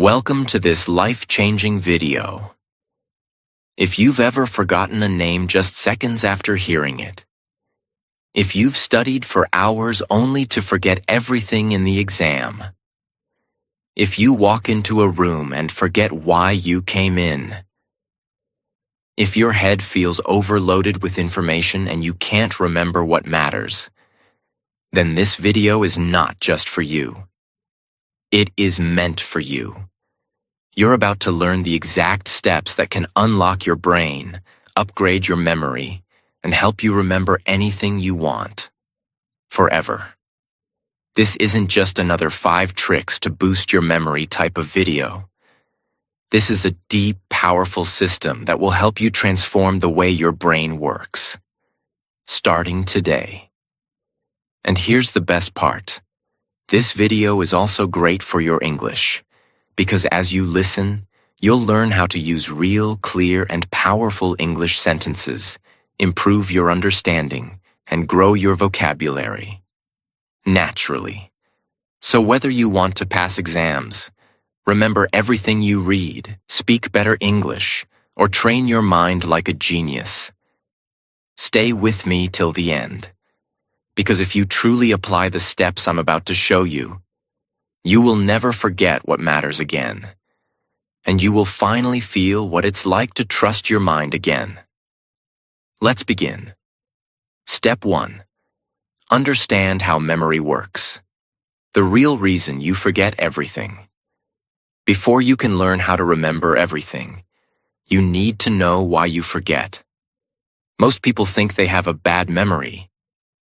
Welcome to this life-changing video. If you've ever forgotten a name just seconds after hearing it, if you've studied for hours only to forget everything in the exam, if you walk into a room and forget why you came in, if your head feels overloaded with information and you can't remember what matters, then this video is not just for you. It is meant for you. You're about to learn the exact steps that can unlock your brain, upgrade your memory, and help you remember anything you want. Forever. This isn't just another 5 tricks to boost your memory type of video. This is a deep, powerful system that will help you transform the way your brain works. Starting today. And here's the best part. This video is also great for your English, because as you listen, you'll learn how to use real, clear, and powerful English sentences, improve your understanding, and grow your vocabulary. Naturally. So whether you want to pass exams, remember everything you read, speak better English, or train your mind like a genius, stay with me till the end. Because if you truly apply the steps I'm about to show you, you will never forget what matters again, and you will finally feel what it's like to trust your mind again. Let's begin. Step 1. Understand how memory works. The real reason you forget everything. Before you can learn how to remember everything, you need to know why you forget. Most people think they have a bad memory.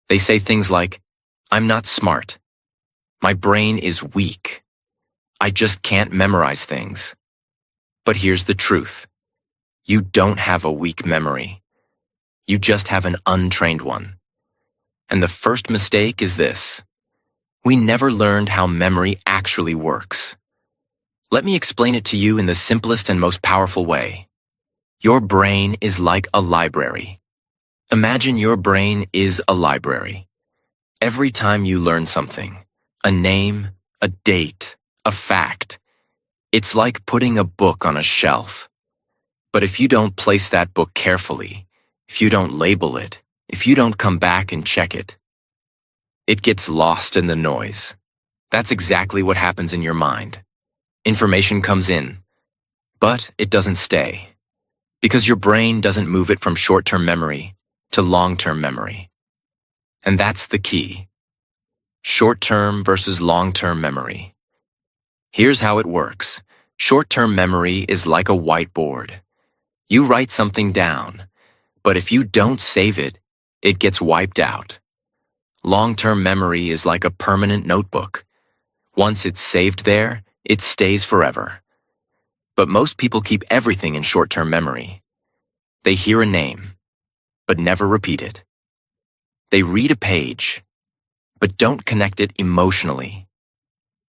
They say things like, "I'm not smart. My brain is weak. I just can't memorize things." But here's the truth. You don't have a weak memory. You just have an untrained one. And the first mistake is this. We never learned how memory actually works. Let me explain it to you in the simplest and most powerful way. Your brain is like a library. Imagine your brain is a library. Every time you learn something, a name, a date, a fact, it's like putting a book on a shelf. But if you don't place that book carefully, if you don't label it, if you don't come back and check it, it gets lost in the noise. That's exactly what happens in your mind. Information comes in, but it doesn't stay, because your brain doesn't move it from short-term memory to long-term memory. And that's the key. Short-term versus long-term memory. Here's how it works. Short-term memory is like a whiteboard. You write something down, but if you don't save it, it gets wiped out. Long-term memory is like a permanent notebook. Once it's saved there, it stays forever. But most people keep everything in short-term memory. They hear a name, but never repeat it. They read a page, but don't connect it emotionally.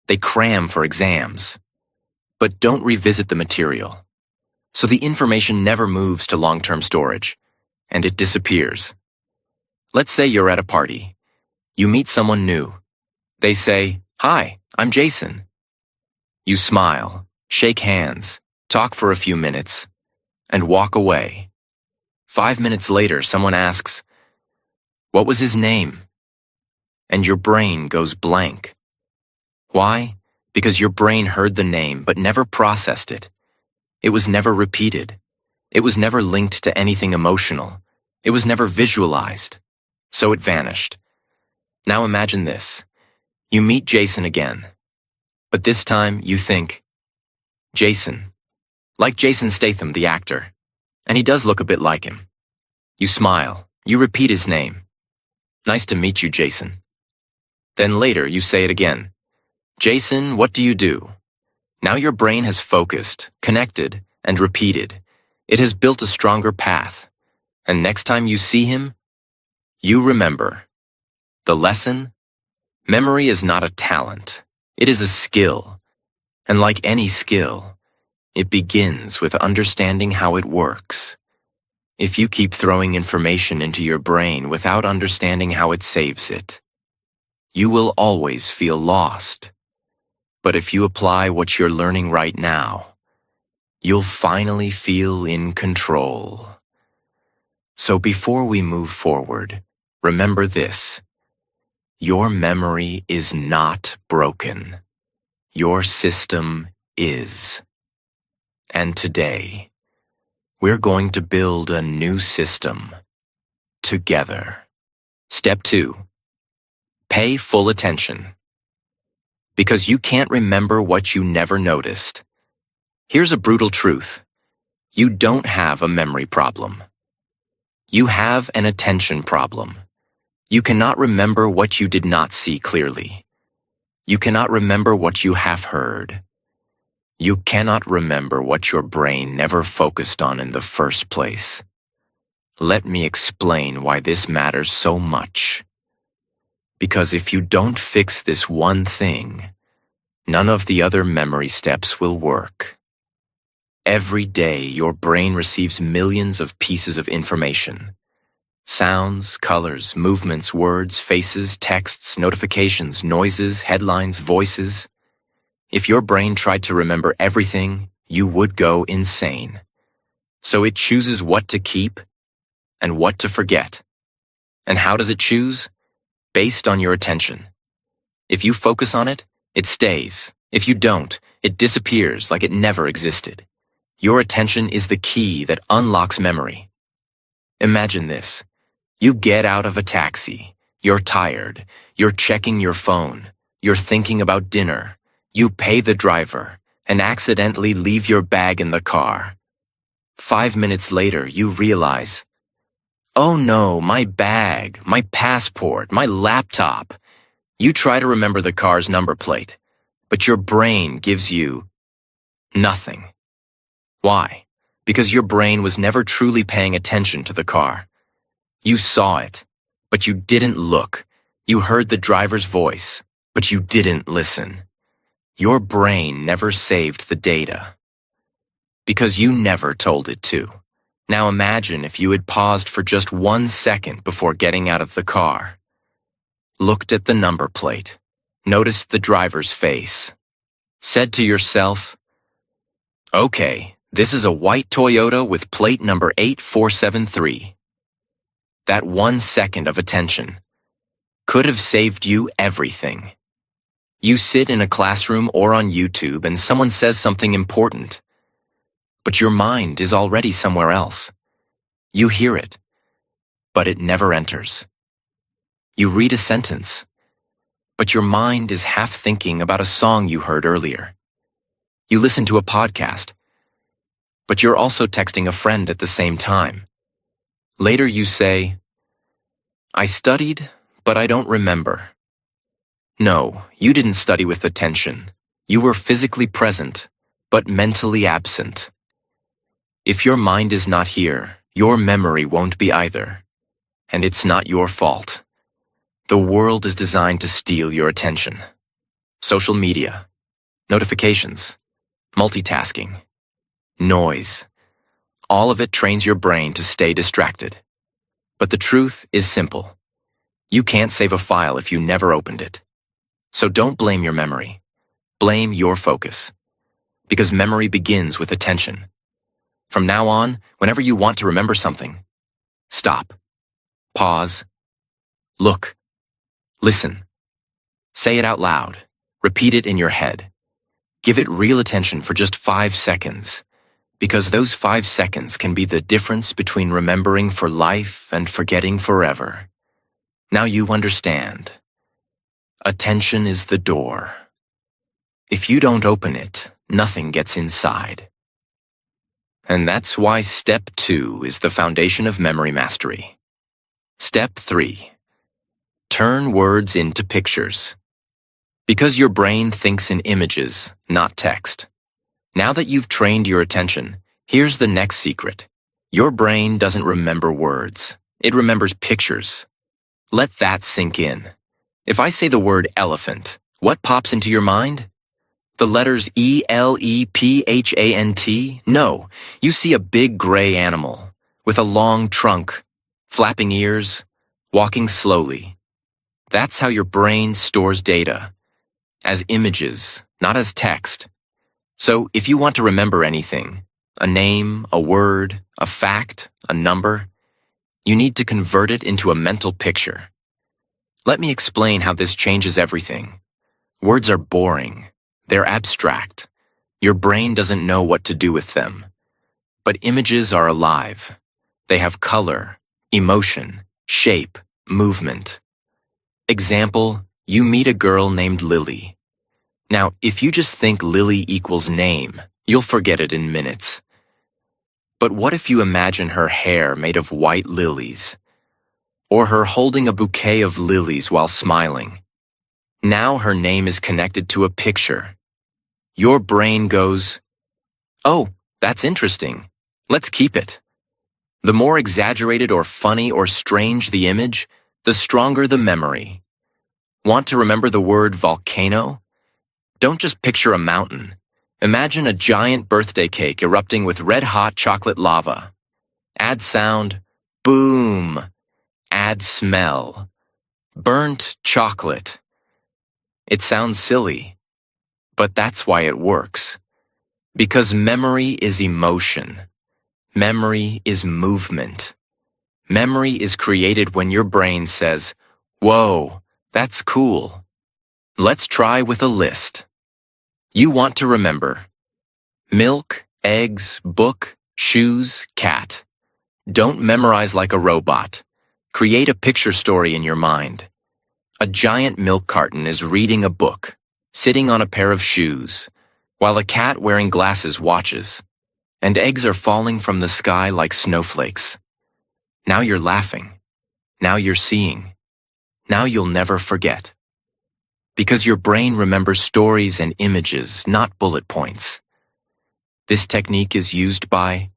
They cram for exams, but don't revisit the material. So the information never moves to long-term storage, and it disappears. Let's say you're at a party. You meet someone new. They say, "Hi, I'm Jason." You smile, shake hands, talk for a few minutes, and walk away. 5 minutes later, someone asks, "What was his name?" And your brain goes blank. Why? Because your brain heard the name but never processed it. It was never repeated. It was never linked to anything emotional. It was never visualized. So it vanished. Now imagine this. You meet Jason again. But this time you think, Jason. Like Jason Statham, the actor. And he does look a bit like him. You smile. You repeat his name. "Nice to meet you, Jason." Then later you say it again. "Jason, what do you do?" Now your brain has focused, connected, and repeated. It has built a stronger path. And next time you see him, you remember. The lesson? Memory is not a talent. It is a skill. And like any skill, it begins with understanding how it works. If you keep throwing information into your brain without understanding how it saves it, you will always feel lost. But if you apply what you're learning right now, you'll finally feel in control. So before we move forward, remember this. Your memory is not broken. Your system is. And today, we're going to build a new system together. Step 2. Pay full attention. Because you can't remember what you never noticed. Here's a brutal truth. You don't have a memory problem. You have an attention problem. You cannot remember what you did not see clearly. You cannot remember what you have heard. You cannot remember what your brain never focused on in the first place. Let me explain why this matters so much. Because if you don't fix this one thing, none of the other memory steps will work. Every day, your brain receives millions of pieces of information. Sounds, colors, movements, words, faces, texts, notifications, noises, headlines, voices. If your brain tried to remember everything, you would go insane. So it chooses what to keep and what to forget. And how does it choose? Based on your attention. If you focus on it, it stays. If you don't, it disappears like it never existed. Your attention is the key that unlocks memory. Imagine this. You get out of a taxi. You're tired. You're checking your phone. You're thinking about dinner. You pay the driver and accidentally leave your bag in the car. 5 minutes later, you realize, oh no, my bag, my passport, my laptop. You try to remember the car's number plate, but your brain gives you nothing. Why? Because your brain was never truly paying attention to the car. You saw it, but you didn't look. You heard the driver's voice, but you didn't listen. Your brain never saved the data. Because you never told it to. Now imagine if you had paused for just 1 second before getting out of the car. Looked at the number plate. Noticed the driver's face. Said to yourself, okay, this is a white Toyota with plate number 8473. That 1 second of attention could have saved you everything. You sit in a classroom or on YouTube and someone says something important, but your mind is already somewhere else. You hear it, but it never enters. You read a sentence, but your mind is half thinking about a song you heard earlier. You listen to a podcast, but you're also texting a friend at the same time. Later you say, I studied, but I don't remember. No, you didn't study with attention. You were physically present, but mentally absent. If your mind is not here, your memory won't be either. And it's not your fault. The world is designed to steal your attention. Social media, notifications, multitasking, noise. All of it trains your brain to stay distracted. But the truth is simple. You can't save a file if you never opened it. So don't blame your memory. Blame your focus. Because memory begins with attention. From now on, whenever you want to remember something, stop, pause, look, listen. Say it out loud. Repeat it in your head. Give it real attention for just 5 seconds. Because those 5 seconds can be the difference between remembering for life and forgetting forever. Now you understand. Attention is the door. If you don't open it, nothing gets inside. And that's why Step 2 is the foundation of memory mastery. Step 3. Turn words into pictures. Because your brain thinks in images, not text. Now that you've trained your attention, here's the next secret. Your brain doesn't remember words. It remembers pictures. Let that sink in. If I say the word elephant, what pops into your mind? The letters E-L-E-P-H-A-N-T? No, you see a big gray animal with a long trunk, flapping ears, walking slowly. That's how your brain stores data, as images, not as text. So if you want to remember anything, a name, a word, a fact, a number, you need to convert it into a mental picture. Let me explain how this changes everything. Words are boring. They're abstract. Your brain doesn't know what to do with them. But images are alive. They have color, emotion, shape, movement. Example, you meet a girl named Lily. Now, if you just think Lily equals name, you'll forget it in minutes. But what if you imagine her hair made of white lilies? Or her holding a bouquet of lilies while smiling? Now her name is connected to a picture. Your brain goes, "Oh, that's interesting. Let's keep it." The more exaggerated or funny or strange the image, the stronger the memory. Want to remember the word volcano? Don't just picture a mountain. Imagine a giant birthday cake erupting with red-hot chocolate lava. Add sound, boom. Add smell, burnt chocolate. It sounds silly, but that's why it works. Because memory is emotion. Memory is movement. Memory is created when your brain says, "Whoa, that's cool." Let's try with a list. You want to remember milk, eggs, book, shoes, cat. Don't memorize like a robot. Create a picture story in your mind. A giant milk carton is reading a book, sitting on a pair of shoes, while a cat wearing glasses watches, and eggs are falling from the sky like snowflakes. Now you're laughing. Now you're seeing. Now you'll never forget. Because your brain remembers stories and images, not bullet points. This technique is used by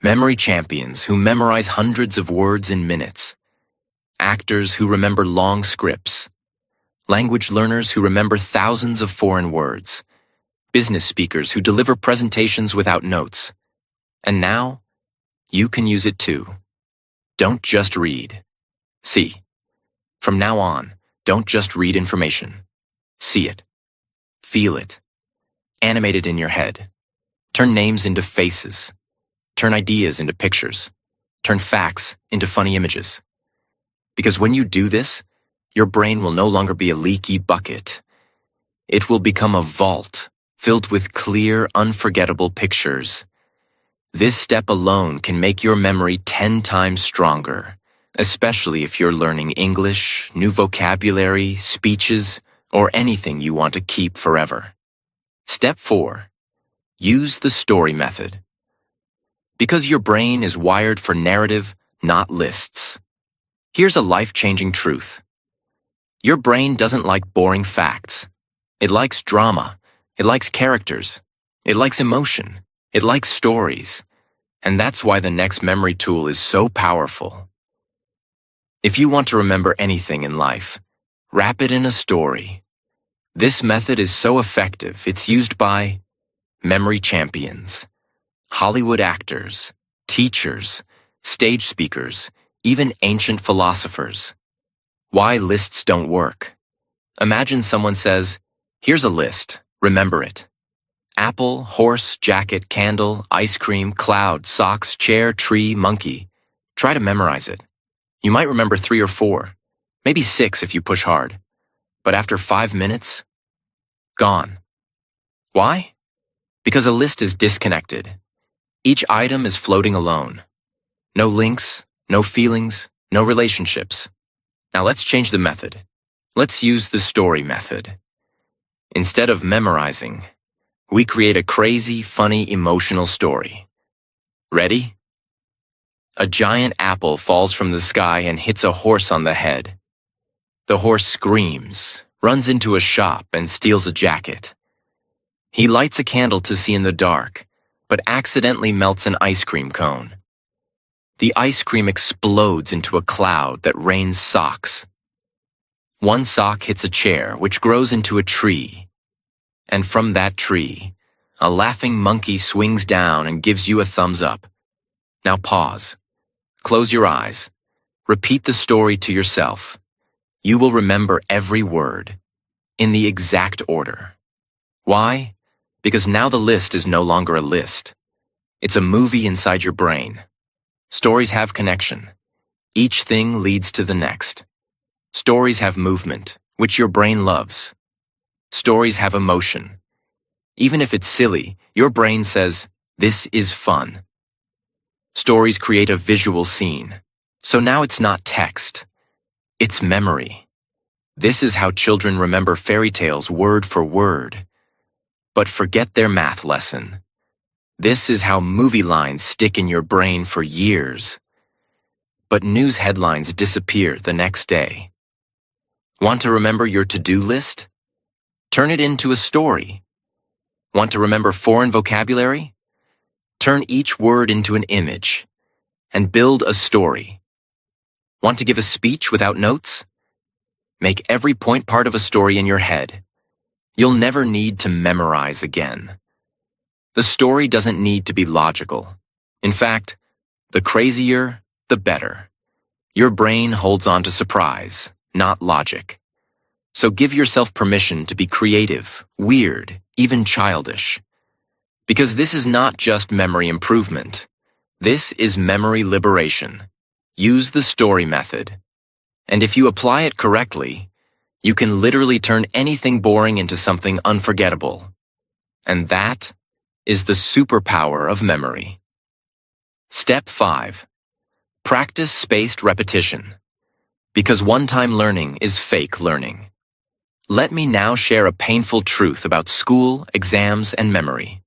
memory champions who memorize hundreds of words in minutes, actors who remember long scripts, language learners who remember thousands of foreign words, business speakers who deliver presentations without notes. And now, you can use it too. Don't just read. See. From now on, don't just read information. See it. Feel it. Animate it in your head. Turn names into faces. Turn ideas into pictures. Turn facts into funny images. Because when you do this, your brain will no longer be a leaky bucket. It will become a vault filled with clear, unforgettable pictures. This step alone can make your memory 10 times stronger, especially if you're learning English, new vocabulary, speeches, or anything you want to keep forever. Step 4. Use the story method. Because your brain is wired for narrative, not lists. Here's a life-changing truth. Your brain doesn't like boring facts. It likes drama. It likes characters. It likes emotion. It likes stories. And that's why the next memory tool is so powerful. If you want to remember anything in life, wrap it in a story. This method is so effective, it's used by memory champions, Hollywood actors, teachers, stage speakers, even ancient philosophers. Why lists don't work. Imagine someone says, "Here's a list, remember it. Apple, horse, jacket, candle, ice cream, cloud, socks, chair, tree, monkey." Try to memorize it. You might remember 3 or 4, maybe 6 if you push hard. But after 5 minutes, gone. Why? Because a list is disconnected. Each item is floating alone. No links, no feelings, no relationships. Now let's change the method. Let's use the story method. Instead of memorizing, we create a crazy, funny, emotional story. Ready? A giant apple falls from the sky and hits a horse on the head. The horse screams, runs into a shop, and steals a jacket. He lights a candle to see in the dark, but accidentally melts an ice cream cone. The ice cream explodes into a cloud that rains socks. One sock hits a chair, which grows into a tree. And from that tree, a laughing monkey swings down and gives you a thumbs up. Now pause. Close your eyes. Repeat the story to yourself. You will remember every word, in the exact order. Why? Because now the list is no longer a list. It's a movie inside your brain. Stories have connection. Each thing leads to the next. Stories have movement, which your brain loves. Stories have emotion. Even if it's silly, your brain says, "This is fun." Stories create a visual scene. So now it's not text. It's memory. This is how children remember fairy tales word for word, but forget their math lesson. This is how movie lines stick in your brain for years, but news headlines disappear the next day. Want to remember your to-do list? Turn it into a story. Want to remember foreign vocabulary? Turn each word into an image and build a story. Want to give a speech without notes? Make every point part of a story in your head. You'll never need to memorize again. The story doesn't need to be logical. In fact, the crazier, the better. Your brain holds on to surprise, not logic. So give yourself permission to be creative, weird, even childish. Because this is not just memory improvement. This is memory liberation. Use the story method. And if you apply it correctly, you can literally turn anything boring into something unforgettable. And that is the superpower of memory. Step 5. Practice spaced repetition. Because one-time learning is fake learning. Let me now share a painful truth about school, exams, and memory.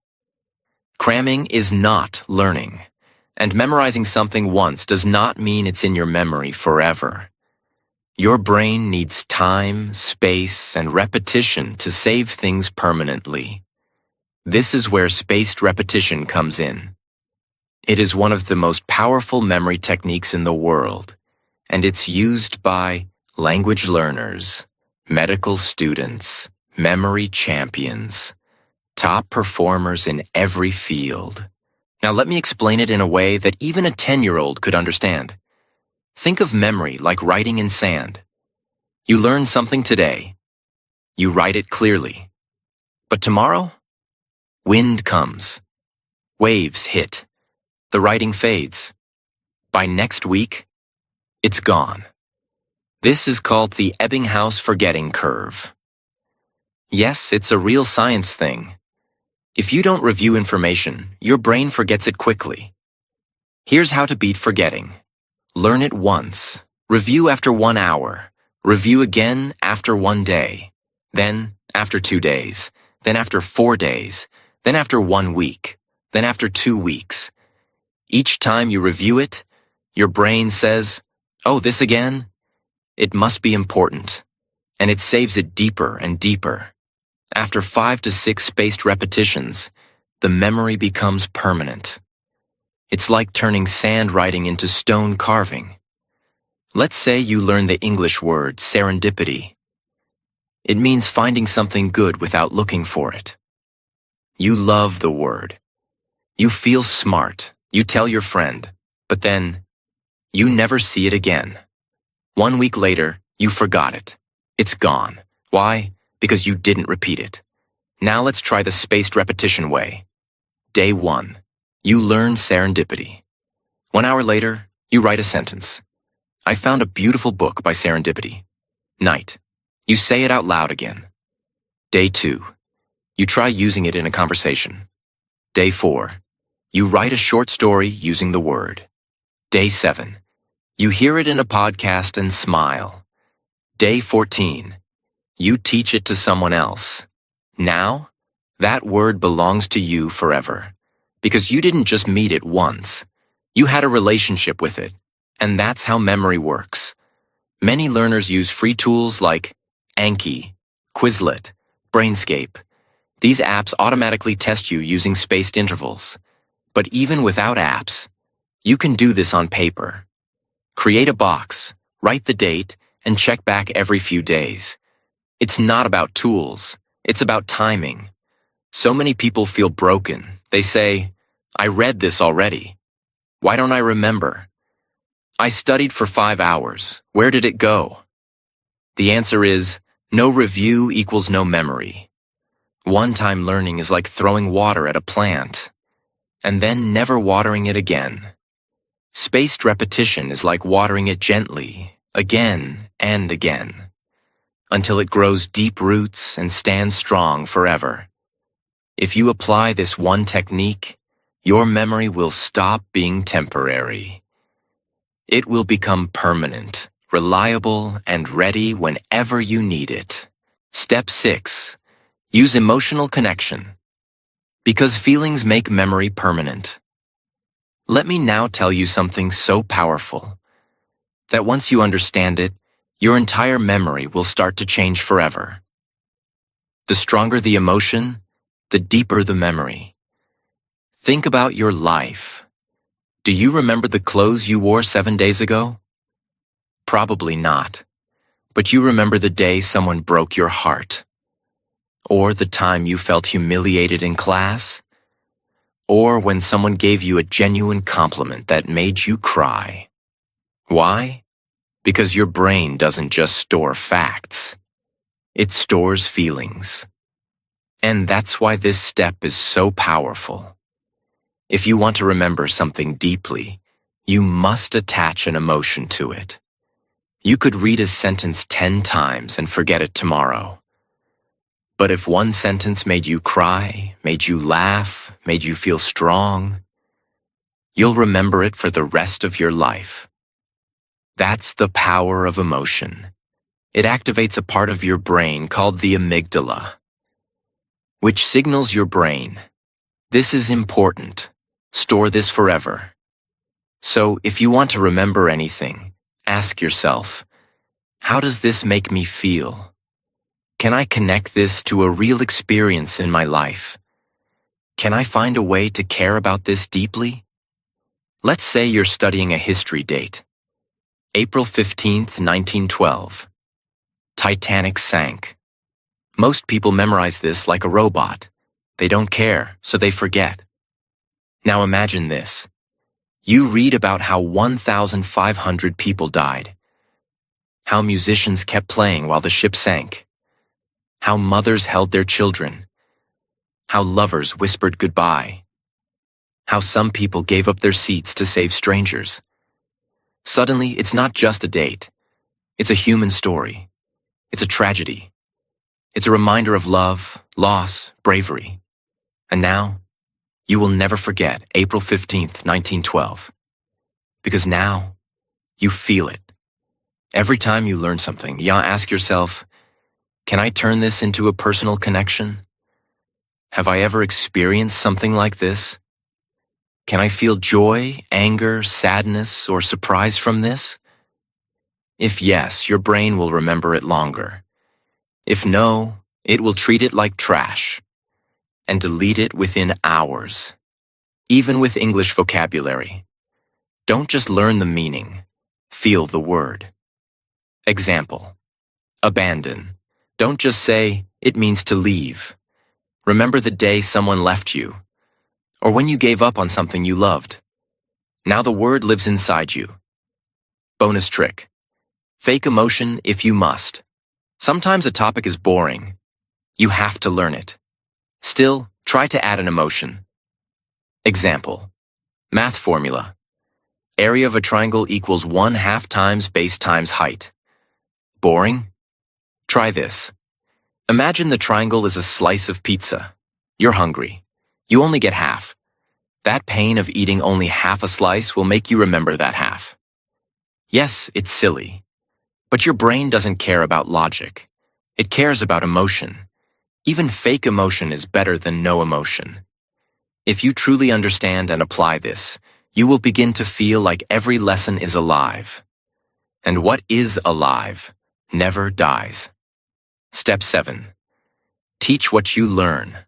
Cramming is not learning, and memorizing something once does not mean it's in your memory forever. Your brain needs time, space, and repetition to save things permanently. This is where spaced repetition comes in. It is one of the most powerful memory techniques in the world, and it's used by language learners, medical students, memory champions, top performers in every field. Now let me explain it in a way that even a 10-year-old could understand. Think of memory like writing in sand. You learn something today. You write it clearly. But tomorrow, wind comes. Waves hit. The writing fades. By next week, it's gone. This is called the Ebbinghaus forgetting curve. Yes, it's a real science thing. If you don't review information, your brain forgets it quickly. Here's how to beat forgetting. Learn it once. Review after 1 hour. Review again after 1 day. Then after 2 days. Then after 4 days. Then after 1 week. Then after 2 weeks. Each time you review it, your brain says, "Oh, this again? It must be important." And it saves it deeper and deeper. After 5 to 6 spaced repetitions, the memory becomes permanent. It's like turning sand writing into stone carving. Let's say you learn the English word serendipity. It means finding something good without looking for it. You love the word. You feel smart. You tell your friend. But then, you never see it again. 1 week later, you forgot it. It's gone. Why? Because you didn't repeat it. Now let's try the spaced repetition way. Day 1. You learn serendipity. 1 hour later, you write a sentence. I found a beautiful book by serendipity. Night. You say it out loud again. Day 2. You try using it in a conversation. Day 4. You write a short story using the word. Day 7. You hear it in a podcast and smile. Day 14. You teach it to someone else. Now, that word belongs to you forever. Because you didn't just meet it once. You had a relationship with it. And that's how memory works. Many learners use free tools like Anki, Quizlet, Brainscape. These apps automatically test you using spaced intervals. But even without apps, you can do this on paper. Create a box, write the date, and check back every few days. It's not about tools. It's about timing. So many people feel broken. They say, I read this already. Why don't I remember? I studied for 5 hours. Where did it go? The answer is, no review equals no memory. One-time learning is like throwing water at a plant, and then never watering it again. Spaced repetition is like watering it gently, again and again, until it grows deep roots and stands strong forever. If you apply this one technique, your memory will stop being temporary. It will become permanent, reliable, and ready whenever you need it. Step 6. Use emotional connection. Because feelings make memory permanent. Let me now tell you something so powerful that once you understand it, your entire memory will start to change forever. The stronger the emotion, the deeper the memory. Think about your life. Do you remember the clothes you wore 7 days ago? Probably not. But you remember the day someone broke your heart. Or the time you felt humiliated in class. Or when someone gave you a genuine compliment that made you cry. Why? Because your brain doesn't just store facts. It stores feelings. And that's why this step is so powerful. If you want to remember something deeply, you must attach an emotion to it. You could read a sentence 10 times and forget it tomorrow. But if one sentence made you cry, made you laugh, made you feel strong, you'll remember it for the rest of your life. That's the power of emotion. It activates a part of your brain called the amygdala, which signals your brain, this is important. Store this forever. So if you want to remember anything, ask yourself, how does this make me feel? Can I connect this to a real experience in my life? Can I find a way to care about this deeply? Let's say you're studying a history date. April 15th, 1912. Titanic sank. Most people memorize this like a robot. They don't care, so they forget. Now imagine this. You read about how 1,500 people died, how musicians kept playing while the ship sank, how mothers held their children, how lovers whispered goodbye, how some people gave up their seats to save strangers. Suddenly, it's not just a date. It's a human story. It's a tragedy. It's a reminder of love, loss, bravery. And now, you will never forget April 15th, 1912. Because now, you feel it. Every time you learn something, you ask yourself, can I turn this into a personal connection? Have I ever experienced something like this? Can I feel joy, anger, sadness, or surprise from this? If yes, your brain will remember it longer. If no, it will treat it like trash and delete it within hours. Even with English vocabulary. Don't just learn the meaning, feel the word. Example, abandon. Don't just say, it means to leave. Remember the day someone left you, or when you gave up on something you loved. Now the word lives inside you. Bonus trick, fake emotion if you must. Sometimes a topic is boring. You have to learn it. Still, try to add an emotion. Example, math formula. Area of a triangle equals 1/2 times base times height. Boring? Try this. Imagine the triangle is a slice of pizza. You're hungry. You only get half. That pain of eating only half a slice will make you remember that half. Yes, it's silly. But your brain doesn't care about logic. It cares about emotion. Even fake emotion is better than no emotion. If you truly understand and apply this, you will begin to feel like every lesson is alive. And what is alive never dies. Step 7. Teach what you learn.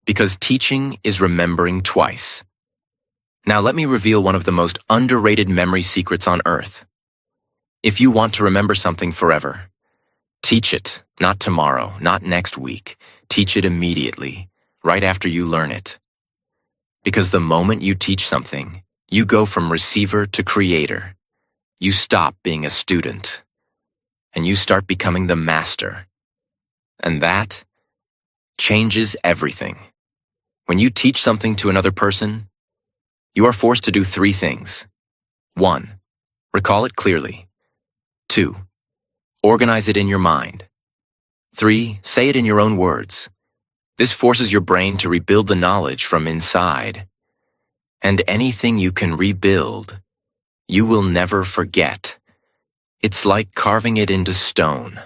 Because teaching is remembering twice. Now let me reveal one of the most underrated memory secrets on earth. If you want to remember something forever, teach it, not tomorrow, not next week. Teach it immediately, right after you learn it. Because the moment you teach something, you go from receiver to creator. You stop being a student, and you start becoming the master. And that changes everything. When you teach something to another person, you are forced to do 3 things. 1. Recall it clearly. 2. Organize it in your mind. 3. Say it in your own words. This forces your brain to rebuild the knowledge from inside. And anything you can rebuild, you will never forget. It's like carving it into stone.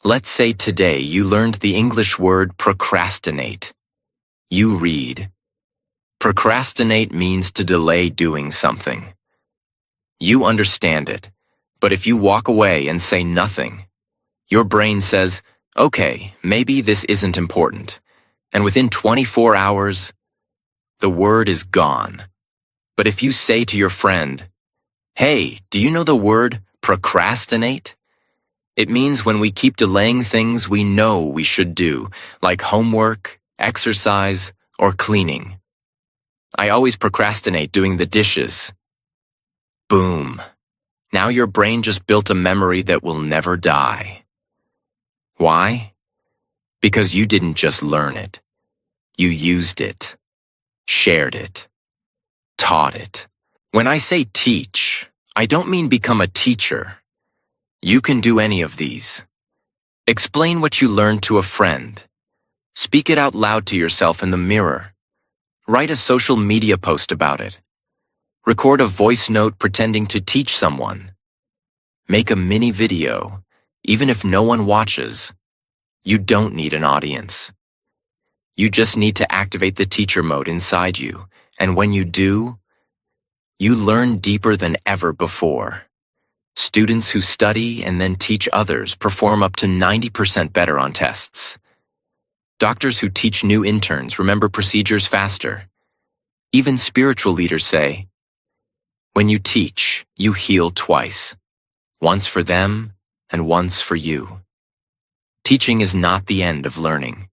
Let's say today you learned the English word procrastinate. You read. Procrastinate means to delay doing something. You understand it, but if you walk away and say nothing, your brain says, okay, maybe this isn't important, and within 24 hours, the word is gone. But if you say to your friend, hey, do you know the word procrastinate? It means when we keep delaying things we know we should do, like homework, exercise, or cleaning. I always procrastinate doing the dishes. Boom. Now your brain just built a memory that will never die. Why? Because you didn't just learn it. You used it, shared it, taught it. When I say teach, I don't mean become a teacher. You can do any of these. Explain what you learned to a friend. Speak it out loud to yourself in the mirror. Write a social media post about it. Record a voice note pretending to teach someone. Make a mini video, even if no one watches. You don't need an audience. You just need to activate the teacher mode inside you, and when you do, you learn deeper than ever before. Students who study and then teach others perform up to 90% better on tests. Doctors who teach new interns remember procedures faster. Even spiritual leaders say, when you teach, you heal twice. Once for them and once for you. Teaching is not the end of learning.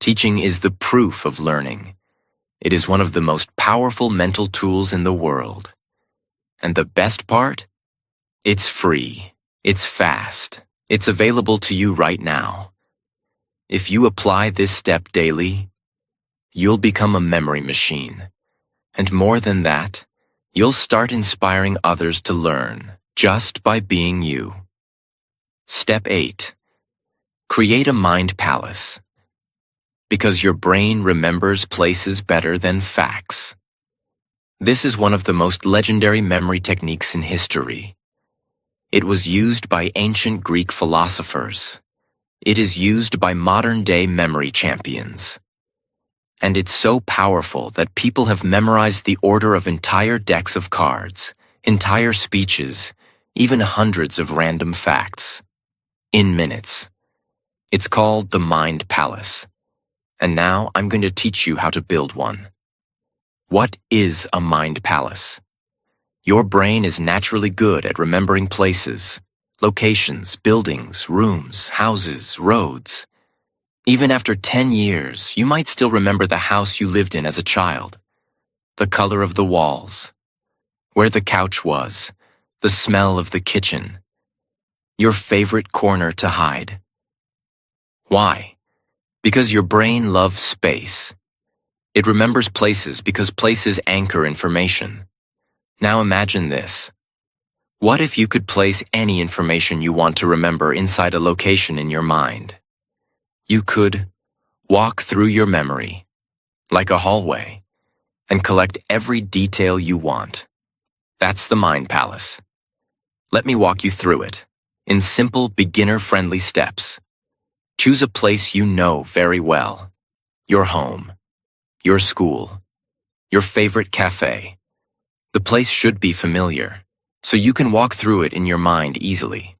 Teaching is the proof of learning. It is one of the most powerful mental tools in the world. And the best part? It's free. It's fast. It's available to you right now. If you apply this step daily, you'll become a memory machine. And more than that, you'll start inspiring others to learn just by being you. Step 8. Create a mind palace. Because your brain remembers places better than facts. This is one of the most legendary memory techniques in history. It was used by ancient Greek philosophers. It is used by modern-day memory champions. And it's so powerful that people have memorized the order of entire decks of cards, entire speeches, even hundreds of random facts. In minutes. It's called the Mind Palace. And now I'm going to teach you how to build one. What is a mind palace? Your brain is naturally good at remembering places, locations, buildings, rooms, houses, roads. Even after 10 years, you might still remember the house you lived in as a child, the color of the walls, where the couch was, the smell of the kitchen, your favorite corner to hide. Why? Because your brain loves space. It remembers places because places anchor information. Now imagine this. What if you could place any information you want to remember inside a location in your mind? You could walk through your memory, like a hallway, and collect every detail you want. That's the Mind Palace. Let me walk you through it, in simple, beginner-friendly steps. Choose a place you know very well. Your home, your school, your favorite cafe. The place should be familiar, so you can walk through it in your mind easily.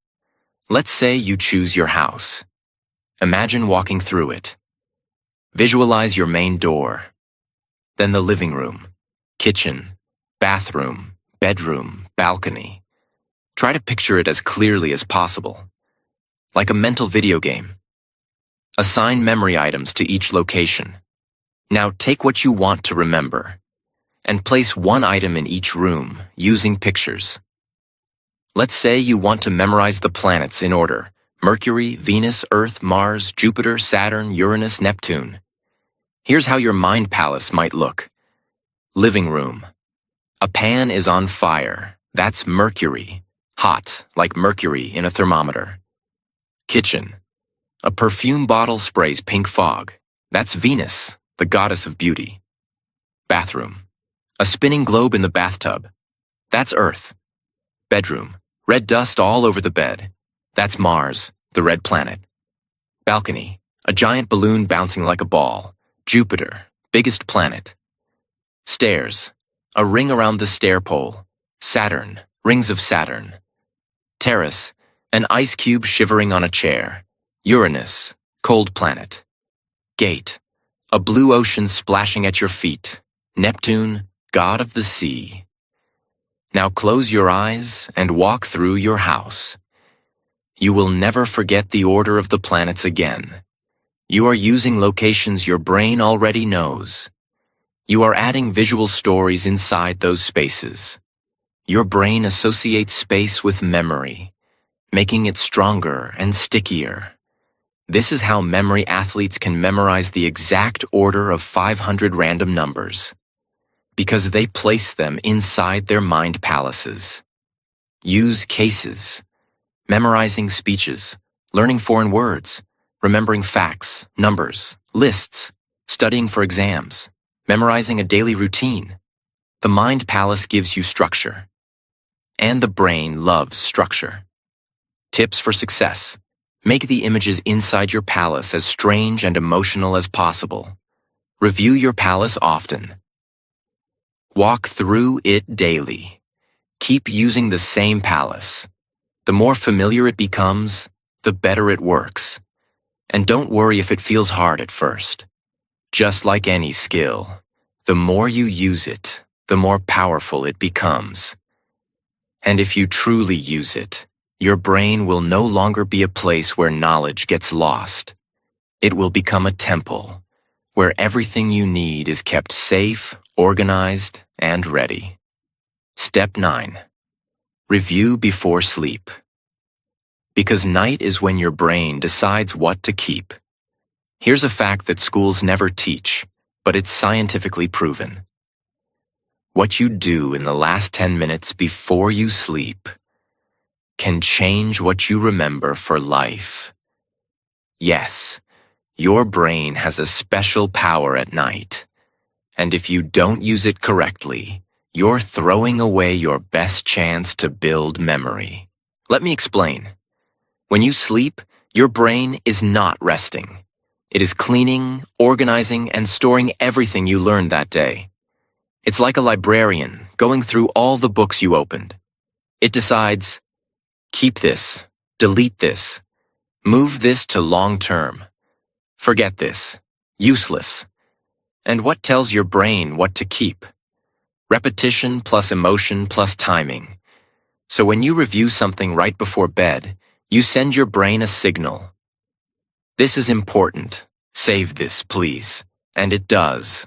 Let's say you choose your house. Imagine walking through it. Visualize your main door, then the living room, kitchen, bathroom, bedroom, balcony. Try to picture it as clearly as possible, like a mental video game. Assign memory items to each location. Now take what you want to remember and place one item in each room using pictures. Let's say you want to memorize the planets in order: Mercury, Venus, Earth, Mars, Jupiter, Saturn, Uranus, Neptune. Here's how your mind palace might look. Living room. A pan is on fire. That's Mercury. Hot, like mercury in a thermometer. Kitchen. A perfume bottle sprays pink fog. That's Venus, the goddess of beauty. Bathroom. A spinning globe in the bathtub. That's Earth. Bedroom. Red dust all over the bed. That's Mars, the red planet. Balcony. A giant balloon bouncing like a ball. Jupiter, biggest planet. Stairs. A ring around the stair pole. Saturn, rings of Saturn. Terrace. An ice cube shivering on a chair. Uranus, cold planet. Gate. A blue ocean splashing at your feet. Neptune, god of the sea. Now close your eyes and walk through your house. You will never forget the order of the planets again. You are using locations your brain already knows. You are adding visual stories inside those spaces. Your brain associates space with memory, making it stronger and stickier. This is how memory athletes can memorize the exact order of 500 random numbers, because they place them inside their mind palaces. Use cases, memorizing speeches, learning foreign words, remembering facts, numbers, lists, studying for exams, memorizing a daily routine. The mind palace gives you structure, and the brain loves structure. Tips for success. Make the images inside your palace as strange and emotional as possible. Review your palace often. Walk through it daily. Keep using the same palace. The more familiar it becomes, the better it works. And don't worry if it feels hard at first. Just like any skill, the more you use it, the more powerful it becomes. And if you truly use it, your brain will no longer be a place where knowledge gets lost. It will become a temple, where everything you need is kept safe, organized, and ready. Step 9. Review before sleep. Because night is when your brain decides what to keep. Here's a fact that schools never teach, but it's scientifically proven. What you do in the last 10 minutes before you sleep can change what you remember for life. Yes, your brain has a special power at night, and if you don't use it correctly, you're throwing away your best chance to build memory. Let me explain. When you sleep, your brain is not resting. It is cleaning, organizing, and storing everything you learned that day. It's like a librarian going through all the books you opened. It decides, keep this, delete this, move this to long term, forget this, useless. And what tells your brain what to keep? Repetition plus emotion plus timing. So when you review something right before bed, you send your brain a signal. This is important. Save this, please. And it does.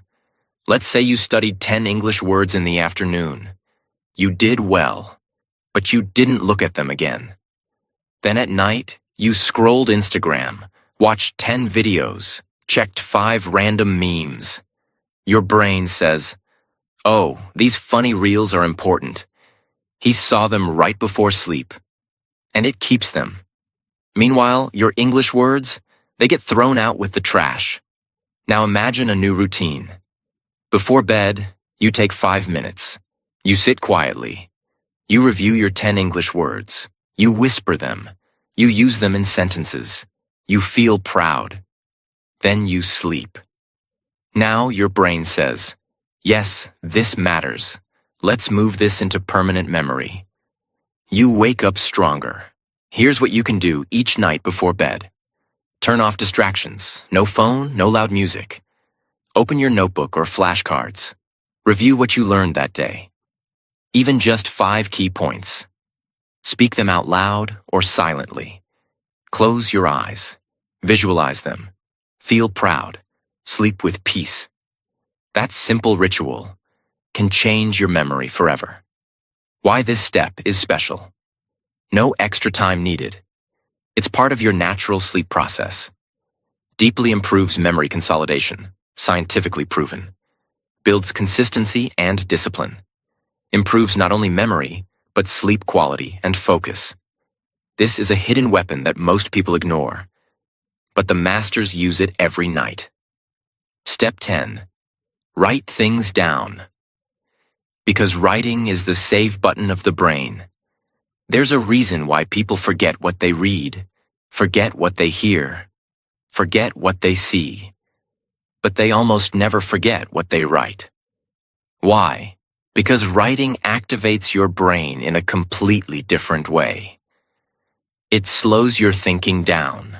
Let's say you studied 10 English words in the afternoon. You did well, but you didn't look at them again. Then at night, you scrolled Instagram, watched 10 videos, checked 5 random memes. Your brain says, oh, these funny reels are important. He saw them right before sleep. And it keeps them. Meanwhile, your English words, they get thrown out with the trash. Now imagine a new routine. Before bed, you take 5 minutes. You sit quietly. You review your 10 English words. You whisper them. You use them in sentences. You feel proud. Then you sleep. Now your brain says, yes, this matters. Let's move this into permanent memory. You wake up stronger. Here's what you can do each night before bed. Turn off distractions. No phone, no loud music. Open your notebook or flashcards. Review what you learned that day. Even just 5 key points. Speak them out loud or silently. Close your eyes. Visualize them. Feel proud. Sleep with peace. That simple ritual can change your memory forever. Why this step is special. No extra time needed. It's part of your natural sleep process. Deeply improves memory consolidation, scientifically proven. Builds consistency and discipline. Improves not only memory, but sleep quality and focus. This is a hidden weapon that most people ignore, but the masters use it every night. Step 10. Write things down. Because writing is the save button of the brain. There's a reason why people forget what they read, forget what they hear, forget what they see, but they almost never forget what they write. Why? Because writing activates your brain in a completely different way. It slows your thinking down.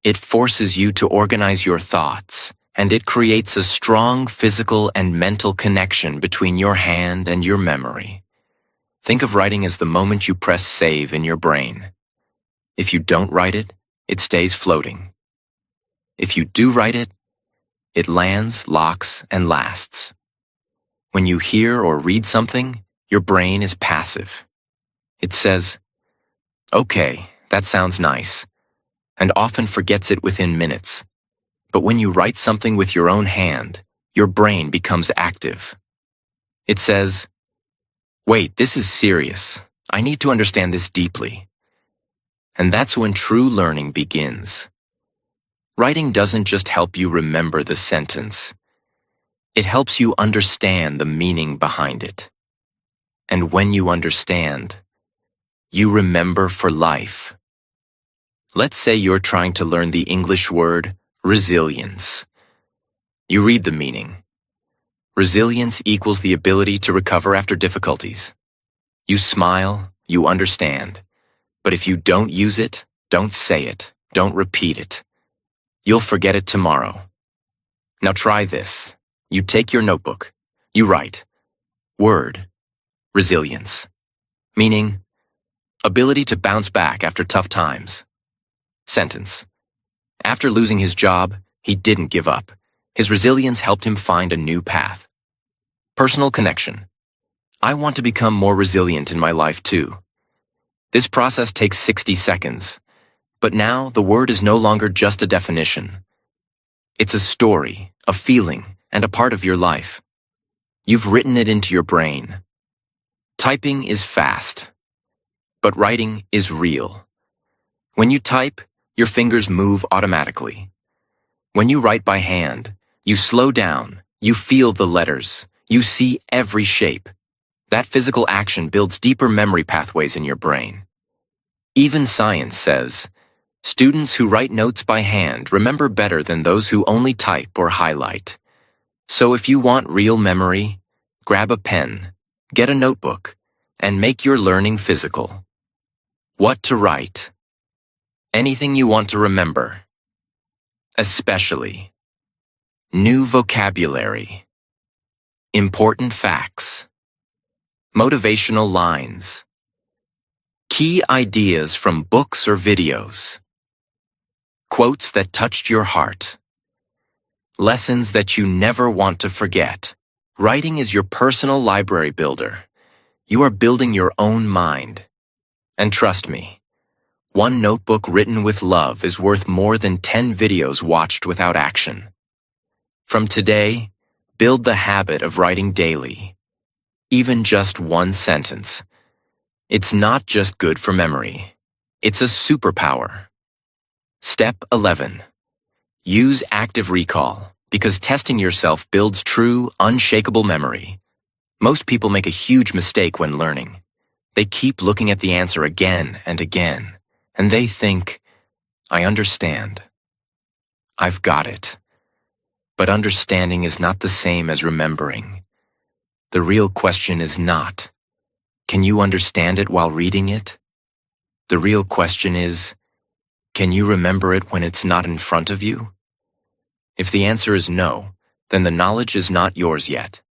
It forces you to organize your thoughts, and it creates a strong physical and mental connection between your hand and your memory. Think of writing as the moment you press save in your brain. If you don't write it, it stays floating. If you do write it, it lands, locks, and lasts. When you hear or read something, your brain is passive. It says, "Okay, that sounds nice," and often forgets it within minutes. But when you write something with your own hand, your brain becomes active. It says, "Wait, this is serious. I need to understand this deeply." And that's when true learning begins. Writing doesn't just help you remember the sentence. It helps you understand the meaning behind it. And when you understand, you remember for life. Let's say you're trying to learn the English word resilience. You read the meaning. Resilience equals the ability to recover after difficulties. You smile, you understand. But if you don't use it, don't say it, don't repeat it, you'll forget it tomorrow. Now try this. You take your notebook. You write, word, resilience, meaning ability to bounce back after tough times. Sentence. After losing his job, he didn't give up. His resilience helped him find a new path. Personal connection. I want to become more resilient in my life too. This process takes 60 seconds, but now the word is no longer just a definition. It's a story, a feeling, and a part of your life. You've written it into your brain. Typing is fast, but writing is real. When you type, your fingers move automatically. When you write by hand, you slow down, you feel the letters, you see every shape. That physical action builds deeper memory pathways in your brain. Even science says, students who write notes by hand remember better than those who only type or highlight. So if you want real memory, grab a pen, get a notebook, and make your learning physical. What to write? Anything you want to remember. Especially new vocabulary, important facts, motivational lines, key ideas from books or videos, quotes that touched your heart, lessons that you never want to forget. Writing is your personal library builder. You are building your own mind. And trust me, one notebook written with love is worth more than 10 videos watched without action. From today, build the habit of writing daily. Even just one sentence. It's not just good for memory. It's a superpower. Step 11. Use active recall, because testing yourself builds true, unshakable memory. Most people make a huge mistake when learning. They keep looking at the answer again and again. And they think, I understand. I've got it. But understanding is not the same as remembering. The real question is not, can you understand it while reading it? The real question is, can you remember it when it's not in front of you? If the answer is no, then the knowledge is not yours yet.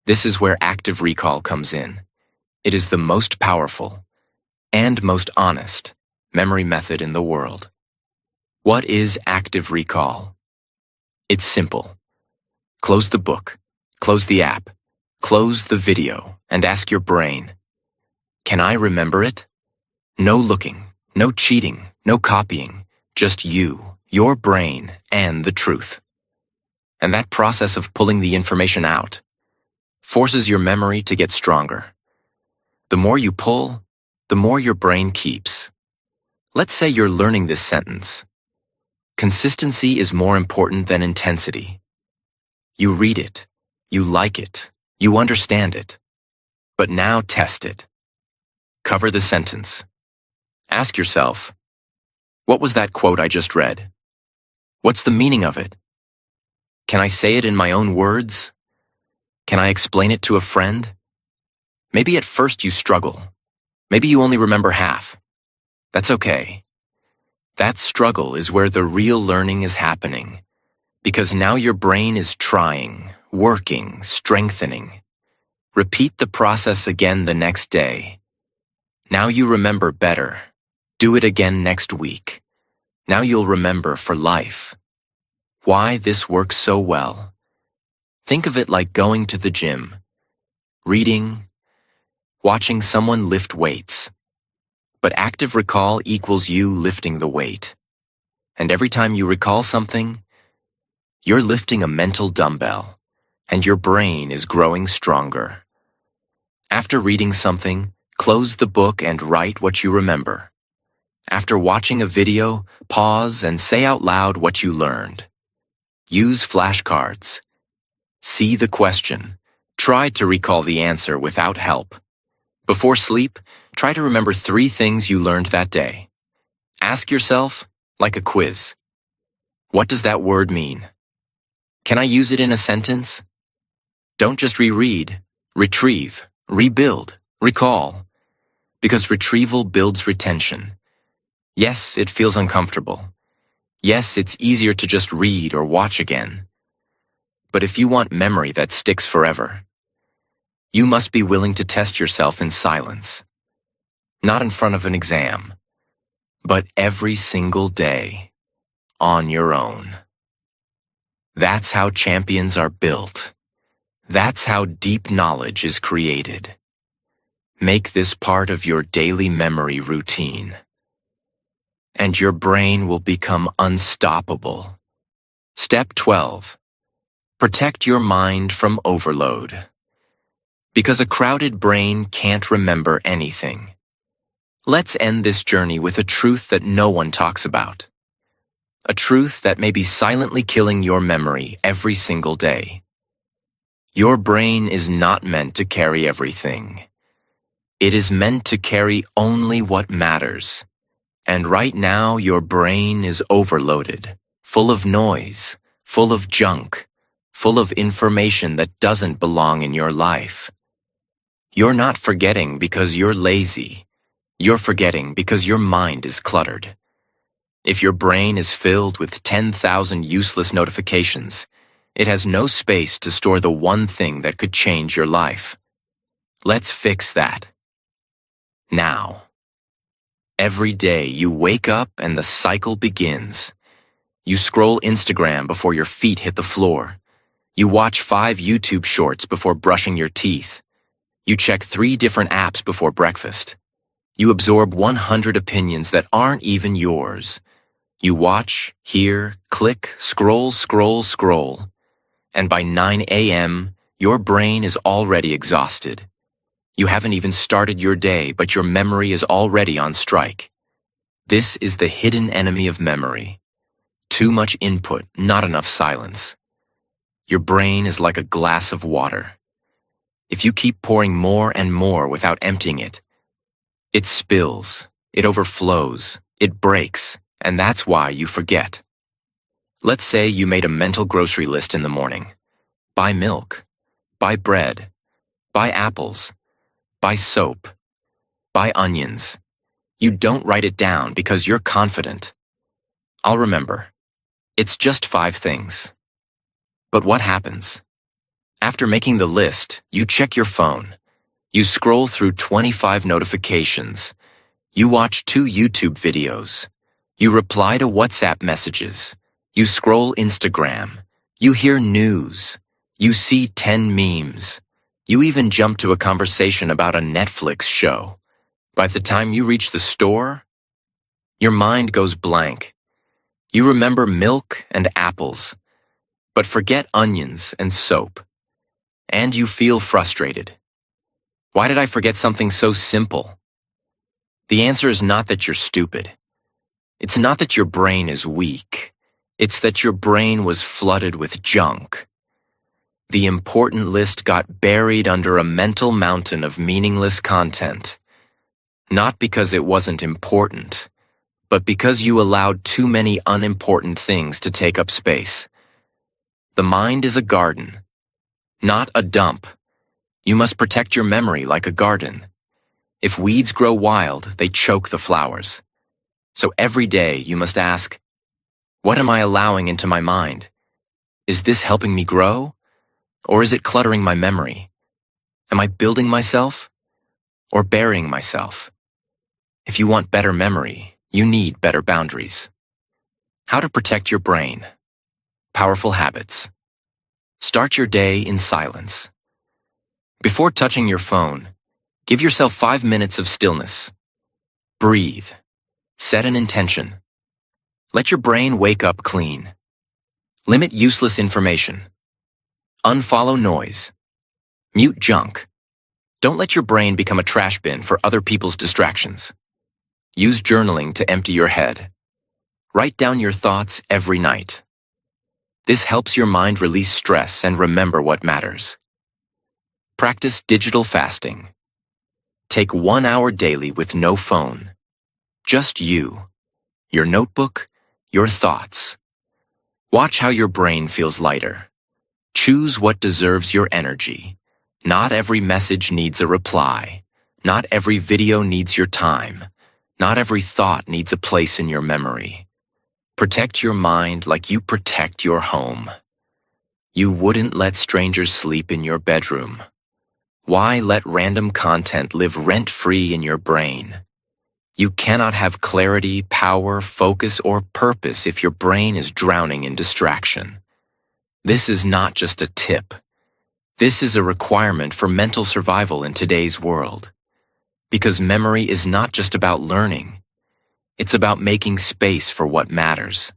This is where active recall comes in. It is the most powerful and most honest memory method in the world. What is active recall? It's simple. Close the book, close the app, close the video, and ask your brain, can I remember it? No looking, no cheating, No copying, just you, your brain, and the truth. And that process of pulling the information out forces your memory to get stronger. The more you pull, the more your brain keeps. Let's say you're learning this sentence. Consistency is more important than intensity. You read it, you like it, you understand it. But now test it. Cover the sentence. Ask yourself, what was that quote I just read? What's the meaning of it? Can I say it in my own words? Can I explain it to a friend? Maybe at first you struggle. Maybe you only remember half. That's okay. That struggle is where the real learning is happening, because now your brain is trying, working, strengthening. Repeat the process again the next day. Now you remember better. Do it again next week. Now you'll remember for life. Why this works so well? Think of it like going to the gym, reading, watching someone lift weights. But active recall equals you lifting the weight. And every time you recall something, you're lifting a mental dumbbell, and your brain is growing stronger. After reading something, close the book and write what you remember. After watching a video, pause and say out loud what you learned. Use flashcards. See the question. Try to recall the answer without help. Before sleep, try to remember 3 things you learned that day. Ask yourself, like a quiz, what does that word mean? Can I use it in a sentence? Don't just reread, retrieve, rebuild, recall, because retrieval builds retention. Yes, it feels uncomfortable. Yes, it's easier to just read or watch again. But if you want memory that sticks forever, you must be willing to test yourself in silence. Not in front of an exam, but every single day, on your own. That's how champions are built. That's how deep knowledge is created. Make this part of your daily memory routine, and your brain will become unstoppable. Step 12. Protect your mind from overload. Because a crowded brain can't remember anything. Let's end this journey with a truth that no one talks about. A truth that may be silently killing your memory every single day. Your brain is not meant to carry everything. It is meant to carry only what matters. And right now, your brain is overloaded, full of noise, full of junk, full of information that doesn't belong in your life. You're not forgetting because you're lazy. You're forgetting because your mind is cluttered. If your brain is filled with 10,000 useless notifications, it has no space to store the one thing that could change your life. Let's fix that. Now. Every day you wake up and the cycle begins. You scroll Instagram before your feet hit the floor. You watch 5 YouTube shorts before brushing your teeth. You check 3 different apps before breakfast. You absorb 100 opinions that aren't even yours. You watch, hear, click, scroll. And by 9 a.m., your brain is already exhausted. You haven't even started your day, but your memory is already on strike. This is the hidden enemy of memory. Too much input, not enough silence. Your brain is like a glass of water. If you keep pouring more and more without emptying it, it spills, it overflows, it breaks, and that's why you forget. Let's say you made a mental grocery list in the morning. Buy milk, buy bread, buy apples, buy soap, buy onions. You don't write it down because you're confident. I'll remember. It's just 5 things. But what happens? After making the list, you check your phone. You scroll through 25 notifications. You watch 2 YouTube videos. You reply to WhatsApp messages. You scroll Instagram. You hear news. You see 10 memes. You even jump to a conversation about a Netflix show. By the time you reach the store, Your mind goes blank. You remember milk and apples, but forget onions and soap. And you feel frustrated. Why did I forget something so simple? The answer is not that you're stupid. It's not that your brain is weak. It's that your brain was flooded with junk. The important list got buried under a mental mountain of meaningless content. Not because it wasn't important, but because you allowed too many unimportant things to take up space. The mind is a garden, not a dump. You must protect your memory like a garden. If weeds grow wild, they choke the flowers. So every day you must ask, what am I allowing into my mind? Is this helping me grow? Or is it cluttering my memory? Am I building myself or burying myself? If you want better memory, you need better boundaries. How to protect your brain. Powerful habits. Start your day in silence. Before touching your phone, give yourself 5 minutes of stillness. Breathe. Set an intention. Let your brain wake up clean. Limit useless information. Unfollow noise. Mute junk. Don't let your brain become a trash bin for other people's distractions. Use journaling to empty your head. Write down your thoughts every night. This helps your mind release stress and remember what matters. Practice digital fasting. Take 1 hour daily with no phone. Just you, your notebook, your thoughts. Watch how your brain feels lighter. Choose what deserves your energy. Not every message needs a reply. Not every video needs your time. Not every thought needs a place in your memory. Protect your mind like you protect your home. You wouldn't let strangers sleep in your bedroom. Why let random content live rent-free in your brain? You cannot have clarity, power, focus, or purpose if your brain is drowning in distraction. This is not just a tip. This is a requirement for mental survival in today's world. Because memory is not just about learning. It's about making space for what matters.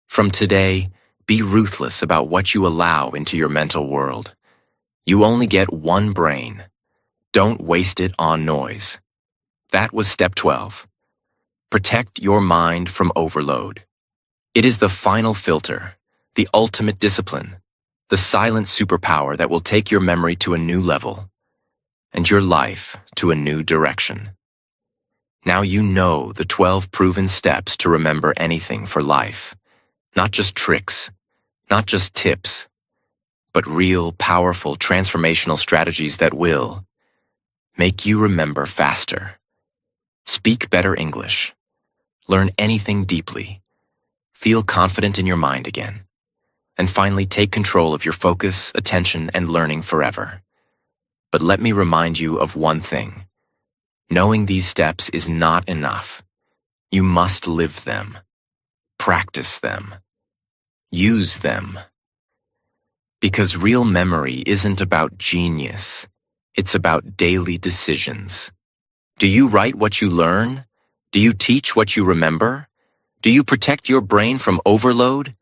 From today, be ruthless about what you allow into your mental world. You only get one brain. Don't waste it on noise. That was step 12. Protect your mind from overload. It is the final filter, the ultimate discipline, the silent superpower that will take your memory to a new level and your life to a new direction. Now you know the 12 proven steps to remember anything for life. Not just tricks, not just tips, but real, powerful, transformational strategies that will make you remember faster. Speak better English. Learn anything deeply. Feel confident in your mind again. And finally, take control of your focus, attention, and learning forever. But let me remind you of one thing. Knowing these steps is not enough. You must live them. Practice them. Use them. Because real memory isn't about genius. It's about daily decisions. Do you write what you learn? Do you teach what you remember? Do you protect your brain from overload?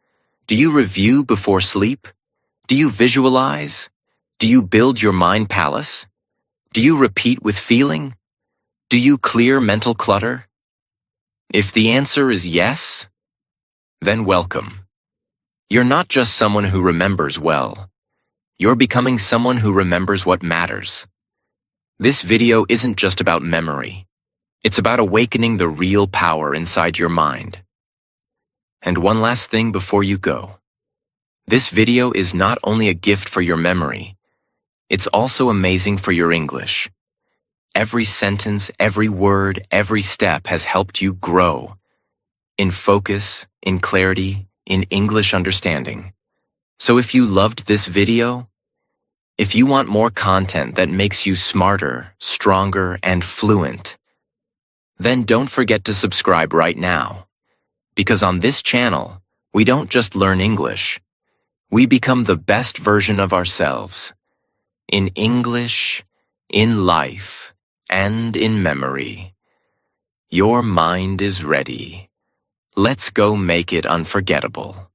Do you review before sleep? Do you visualize? Do you build your mind palace? Do you repeat with feeling? Do you clear mental clutter? If the answer is yes, then welcome. You're not just someone who remembers well. You're becoming someone who remembers what matters. This video isn't just about memory. It's about awakening the real power inside your mind. And one last thing before you go. This video is not only a gift for your memory, it's also amazing for your English. Every sentence, every word, every step has helped you grow. In focus, in clarity, in English understanding. So if you loved this video, if you want more content that makes you smarter, stronger, and fluent, then don't forget to subscribe right now. Because on this channel, we don't just learn English. We become the best version of ourselves. In English, in life, and in memory. Your mind is ready. Let's go make it unforgettable.